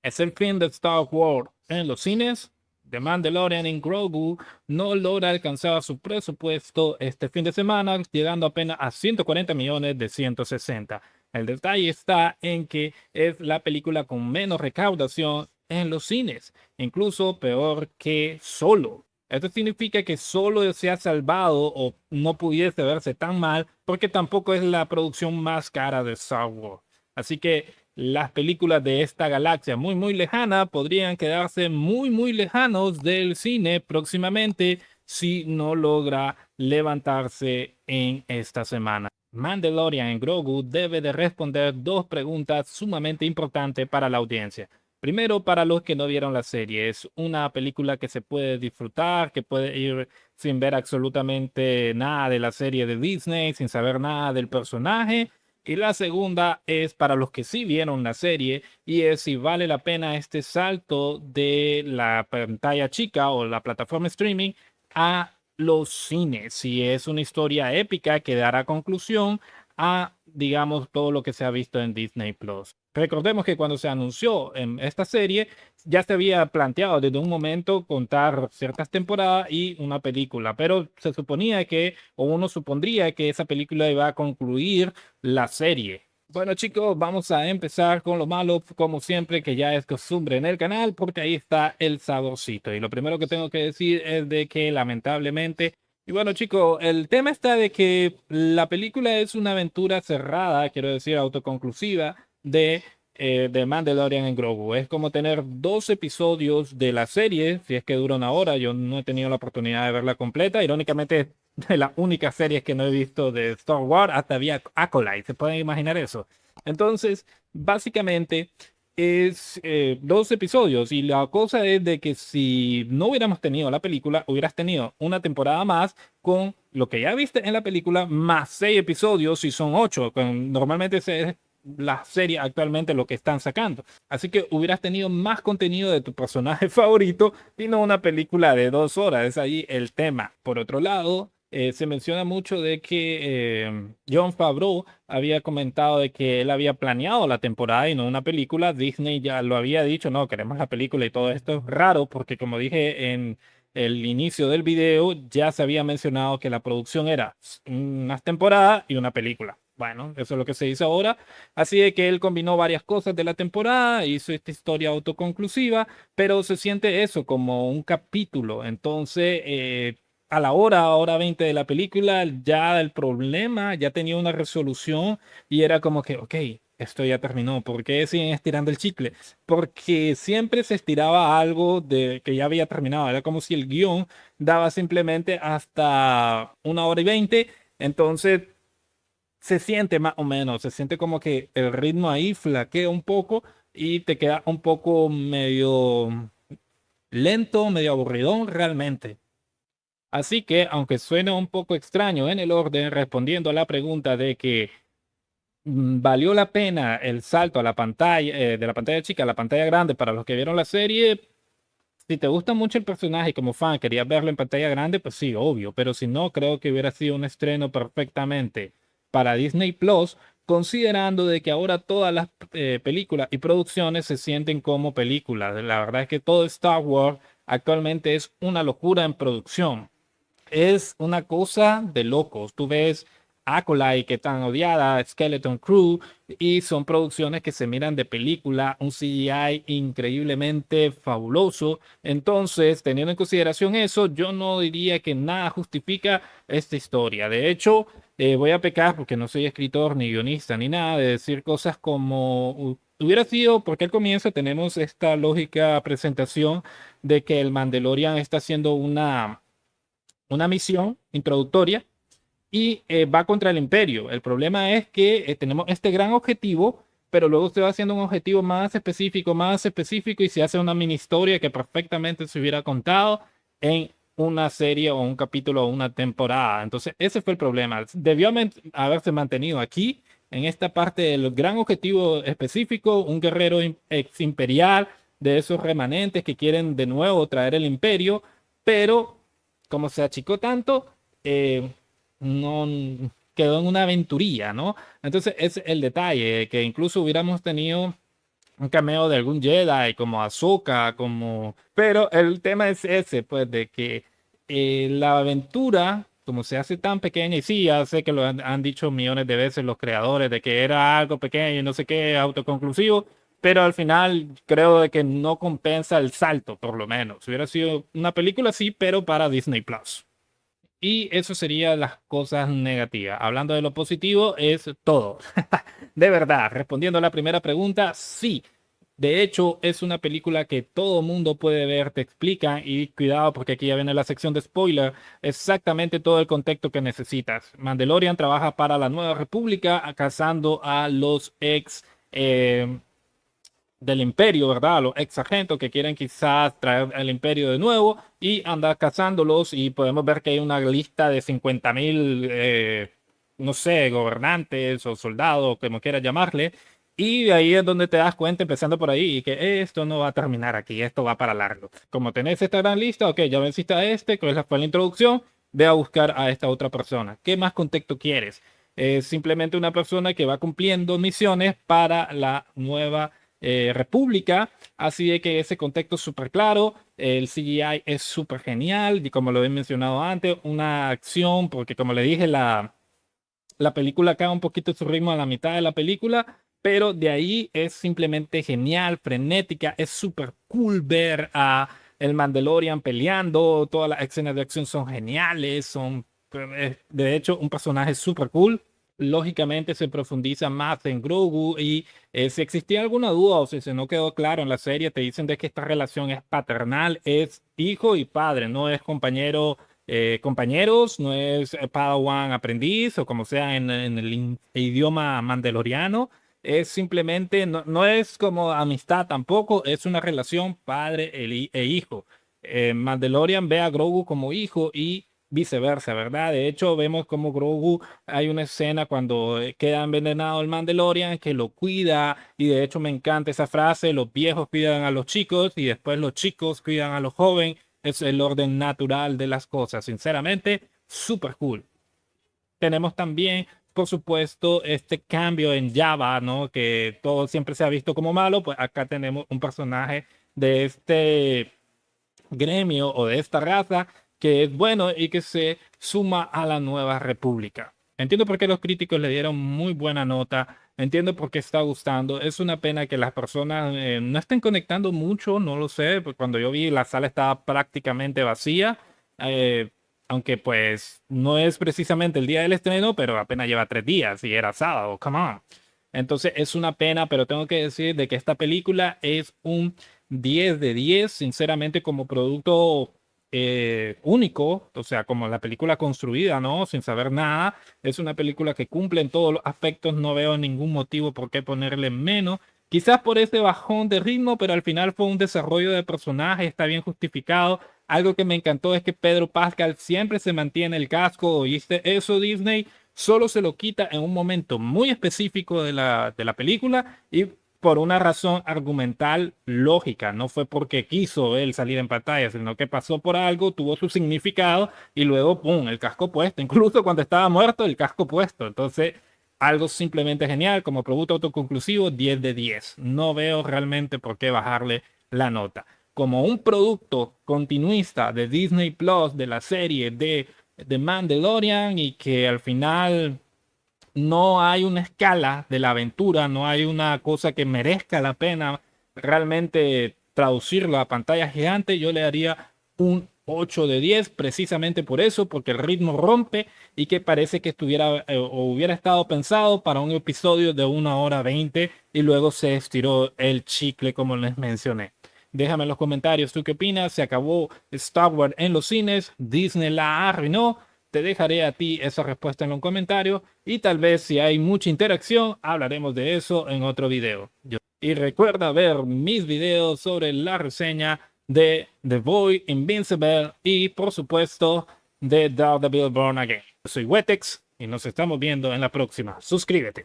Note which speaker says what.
Speaker 1: Es el fin de Star Wars en los cines. The Mandalorian en Grogu no logra alcanzar su presupuesto este fin de semana, llegando apenas a 140 millones de 160. El detalle está en que es la película con menos recaudación en los cines, incluso peor que Solo. Esto significa que Solo se ha salvado o no pudiese verse tan mal porque tampoco es la producción más cara de Star Wars. Así que las películas de esta galaxia muy lejana podrían quedarse muy lejanos del cine próximamente si no logra levantarse en esta semana. Mandalorian en Grogu debe de responder dos preguntas sumamente importantes para la audiencia. Primero, para los que no vieron la serie, es una película que se puede disfrutar, que puede ir sin ver absolutamente nada de la serie de Disney, sin saber nada del personaje. Y la segunda es para los que sí vieron la serie y es si vale la pena este salto de la pantalla chica o la plataforma streaming a los cines. Si es una historia épica que dará conclusión a, digamos, todo lo que se ha visto en Disney Plus. Recordemos que cuando se anunció en esta serie, ya se había planteado desde un momento contar ciertas temporadas y una película, pero se suponía que, o uno supondría que esa película iba a concluir la serie. Bueno chicos, vamos a empezar con lo malo, como siempre, que ya es costumbre en el canal, porque ahí está el saborcito. Y lo primero que tengo que decir es de que lamentablemente, y bueno chicos, el tema está de que la película es una aventura cerrada, quiero decir, autoconclusiva, de Mandalorian en Grogu. Es como tener dos episodios de la serie, si es que dura una hora. Yo no he tenido la oportunidad de verla completa. Irónicamente, de las únicas series que no he visto de Star Wars, hasta había Acolyte. ¿Se pueden imaginar eso? Entonces, básicamente es dos episodios y la cosa es de que si no hubiéramos tenido la película, hubieras tenido una temporada más con lo que ya viste en la película, más 6 episodios y son 8. Normalmente se la serie actualmente lo que están sacando. Así que hubieras tenido más contenido de tu personaje favorito y no una película de 2 horas. Es ahí el tema. Por otro lado, se menciona mucho de que Jon Favreau había comentado de que él había planeado la temporada y no una película. Disney ya lo había dicho, no, queremos la película y todo esto es raro porque como dije en el inicio del video, ya se había mencionado que la producción era una temporada y una película. Bueno, eso es lo que se dice ahora. Así de que él combinó varias cosas de la temporada, hizo esta historia autoconclusiva, pero se siente eso como un capítulo. Entonces, a la hora 20 de la película, ya el problema ya tenía una resolución y era como que, ok, esto ya terminó. ¿Por qué siguen estirando el chicle? Porque siempre se estiraba algo de que ya había terminado. Era como si el guión daba simplemente hasta 1 hora y 20. Entonces se siente más o menos, se siente como que el ritmo ahí flaquea un poco y te queda un poco medio lento, medio aburridón realmente. Así que, aunque suene un poco extraño en el orden, respondiendo a la pregunta de que valió la pena el salto a la pantalla, de la pantalla chica a la pantalla grande para los que vieron la serie, si te gusta mucho el personaje y como fan querías verlo en pantalla grande, pues sí, obvio, pero si no, creo que hubiera sido un estreno perfectamente para Disney Plus, considerando de que ahora todas las películas y producciones se sienten como películas. La verdad es que todo Star Wars actualmente es una locura en producción. Es una cosa de locos. Tú ves Acolyte, que tan odiada, Skeleton Crew, y son producciones que se miran de película, un CGI increíblemente fabuloso. Entonces, teniendo en consideración eso, yo no diría que nada justifica esta historia. De hecho, voy a pecar porque no soy escritor ni guionista ni nada de decir cosas como hubiera sido, porque al comienzo tenemos esta lógica presentación de que el Mandalorian está haciendo una misión introductoria y va contra el imperio. El problema es que tenemos este gran objetivo, pero luego se va haciendo un objetivo más específico y se hace una mini historia que perfectamente se hubiera contado en una serie o un capítulo o una temporada. Entonces, ese fue el problema. Debió haberse mantenido aquí, en esta parte del gran objetivo específico, un guerrero ex imperial de esos remanentes que quieren de nuevo traer el imperio, pero como se achicó tanto, no quedó en una aventurilla, ¿no? Entonces es el detalle, que incluso hubiéramos tenido un cameo de algún Jedi como Ahsoka, como... Pero el tema es ese, pues, de que la aventura, como se hace tan pequeña, y sí, ya sé que lo han dicho millones de veces los creadores, de que era algo pequeño y no sé qué, autoconclusivo, pero al final creo de que no compensa el salto, por lo menos. Hubiera sido una película así, pero para Disney Plus. Y eso sería las cosas negativas. Hablando de lo positivo, es todo. De verdad, respondiendo a la primera pregunta, sí. De hecho, es una película que todo mundo puede ver, te explica, y cuidado porque aquí ya viene la sección de spoiler, exactamente todo el contexto que necesitas. Mandalorian trabaja para la Nueva República cazando a los ex del imperio, ¿verdad? Los ex sargentos que quieren quizás traer el imperio de nuevo y andar cazándolos, y podemos ver que hay una lista de 50.000, no sé, gobernantes o soldados, como quieras llamarle, y ahí es donde te das cuenta, empezando por ahí, y que esto no va a terminar aquí, esto va para largo. Como tenés esta gran lista, ok, ya venciste a este, que fue la introducción, ve a buscar a esta otra persona. ¿Qué más contexto quieres? Es simplemente una persona que va cumpliendo misiones para la nueva República, así de que ese contexto es súper claro, el CGI es súper genial, y como lo he mencionado antes, una acción, porque como le dije, la película cae un poquito su ritmo a la mitad de la película, pero de ahí es simplemente genial, frenética, es súper cool ver a el Mandalorian peleando, todas las escenas de acción son geniales, son de hecho un personaje súper cool. Lógicamente se profundiza más en Grogu, y si existía alguna duda o si se no quedó claro en la serie, te dicen de que esta relación es paternal, es hijo y padre, no es compañeros, no es Padawan aprendiz o como sea en el idioma mandaloriano. Es simplemente, no es como amistad tampoco, es una relación padre e hijo. Mandalorian ve a Grogu como hijo y viceversa, ¿verdad? De hecho, vemos como Grogu, hay una escena cuando queda envenenado el Mandalorian que lo cuida, y de hecho me encanta esa frase: los viejos cuidan a los chicos y después los chicos cuidan a los jóvenes. Es el orden natural de las cosas. Sinceramente, súper cool. Tenemos también, por supuesto, este cambio en Java, ¿no? Que todo siempre se ha visto como malo. Pues acá tenemos un personaje de este gremio o de esta raza que es bueno y que se suma a la nueva república. Entiendo por qué los críticos le dieron muy buena nota. Entiendo por qué está gustando. Es una pena que las personas no estén conectando mucho, no lo sé, porque cuando yo vi la sala estaba prácticamente vacía. eh, Aunque pues no es precisamente el día del estreno, pero apenas lleva 3 días y era sábado, come on. Entonces es una pena, pero tengo que decir de que esta película es un 10 de 10, sinceramente, como producto único, o sea, como la película construida, ¿no? Sin saber nada. Es una película que cumple en todos los aspectos, no veo ningún motivo por qué ponerle menos. Quizás por ese bajón de ritmo, pero al final fue un desarrollo de personaje, está bien justificado. Algo que me encantó es que Pedro Pascal siempre se mantiene el casco. ¿Oíste eso, Disney? Solo se lo quita en un momento muy específico de la película, y por una razón argumental lógica. No fue porque quiso él salir en pantalla, sino que pasó por algo, tuvo su significado, y luego, ¡pum!, el casco puesto. Incluso cuando estaba muerto, el casco puesto. Entonces, algo simplemente genial. Como producto autoconclusivo, 10 de 10. No veo realmente por qué bajarle la nota. Como un producto continuista de Disney Plus, de la serie de Mandalorian, y que al final no hay una escala de la aventura, no hay una cosa que merezca la pena realmente traducirlo a pantalla gigante, yo le daría un 8 de 10 precisamente por eso, porque el ritmo rompe, y que parece que estuviera o hubiera estado pensado para un episodio de 1 hora 20, y luego se estiró el chicle como les mencioné. Déjame en los comentarios tú qué opinas. ¿Se acabó Star Wars en los cines? ¿Disney la arruinó? Te dejaré a ti esa respuesta en los comentarios, y tal vez si hay mucha interacción hablaremos de eso en otro video. Y recuerda ver mis videos sobre la reseña de The Boy, Invincible y por supuesto de Daredevil Born Again. Yo soy Wetex y nos estamos viendo en la próxima. Suscríbete.